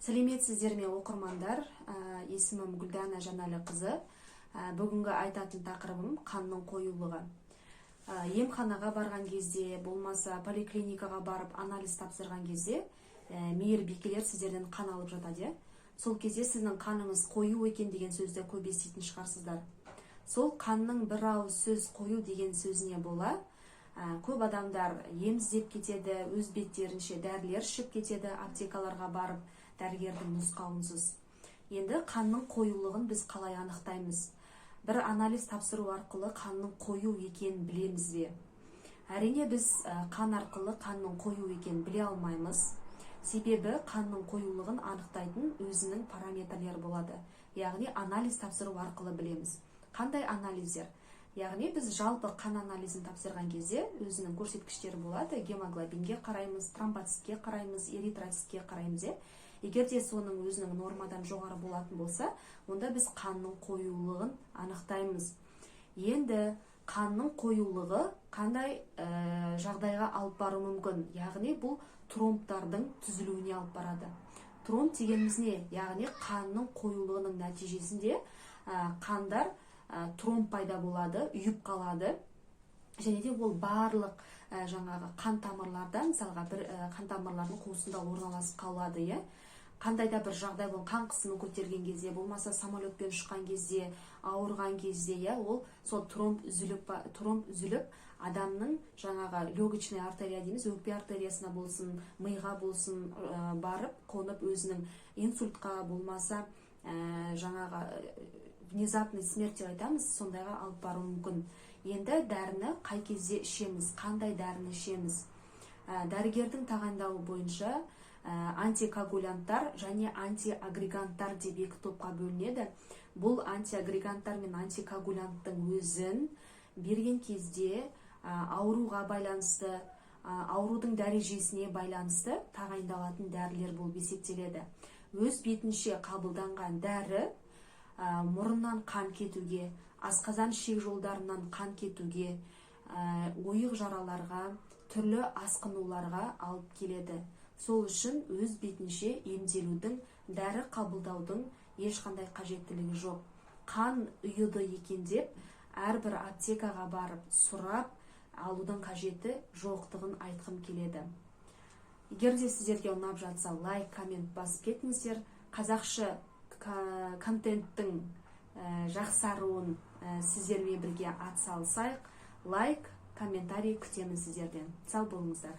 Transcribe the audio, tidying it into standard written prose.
Сәлеметсіздер ме оқырмандар, есімім Гүлдана Жанәліқызы. Бүгінгі айтатын тақырыбым қанның қоюлығы. Емханаға барған кезде, болмаса поликлиникаға барып анализ тапсырған кезде, мейірбикелер сіздерден қан алып жатады. Сол кезде сіздің қаныңыз қою екен деген сөзді көп еститін шығарсыздар. Сол қанның бір ауыз сөз қою деген сөзіне бола, көп адамдар ем іздеп кетеді, өз беттерінше дәрілер ішіп кетеді, аптекаларға барып дәрігердің нұсқауынсыз. Енді қанның қоюлығын біз қалай анықтаймыз? Бір анализ тапсыру арқылы қанның қою екенін білеміз бе? Әрине біз қан арқылы қанның қою екенін біле алмаймыз. Себебі қанның қоюлығын анықтайтын өзінің параметрлері болады. Яғни анализ тапсыру арқылы білеміз. Қандай анализдер? Яғни біз жалпы қан анализін тапсырған кезде өзінің көрсеткіштері болады. Гемоглобинге қараймыз, тромбоцитке қараймыз, эритроцитке қараймыз. Егер де соның өзінің нормадан жоғары болатын болса, онда біз қанның қоюлығын анықтаймыз. Енді қанның қоюлығы қандай жағдайға алып бару мүмкін? Яғни бұл тромбтардың түзілуіне алып барады. Тромб дегеніміз не? Яғни қанның қоюлығының нәтижесінде қандар тромб пайда болады, үйіп қалады. Және де ол барлық жаңағы қан тамырларда, мысалға бір қан тамырлардың қуысында орналасып қалады. Қандай да бір жағдай бұл қан қысымы көтерген кезде, болмаса самолетпен ұшқан кезде, ауырған кезде, ол сол тромб үзіліп, адамның жаңағы легочный артерия дейміз, өкпе артериясына болсын, миға болсын барып, қонып өзінің инсультқа, болмаса жаңағы внезапный смерть деп айтамыз, сондайға алып бару мүмкін. Енді дәріні қай кезде ішеміз, қандай дәріні ішеміз? Дәрігердің тағайындауы бойынша антикоагулянттар және антиагреганттар деп екі топқа бөлінеді. Бұл антиагреганттар мен антикоагулянттың өзін берген кезде ауруға байланысты, аурудың дәрежесіне байланысты тағайындалатын дәрілер болып есептеледі. Өз бетінше қабылданған дәрі мұрыннан қан кетуге, асқазан ішек жолдарынан қан кетуге, ойық жараларға, түрлі асқынуларға алып келеді. Сол үшін өз бетінше емделудің, дәрі қабылдаудың ешқандай қажеттілігі жоқ. Қан ұйыды екен деп, әрбір аптекаға барып сұрап алудың қажеті жоқтығын айтқым келеді. Егер де сіздерге ұнап жатса, лайк, коммент басып кетіңіздер. Қазақша контенттің жақсаруын сіздермен бірге атсалысайық. Лайк, комментарий күтемін сіздерден. Сау болыңыздар.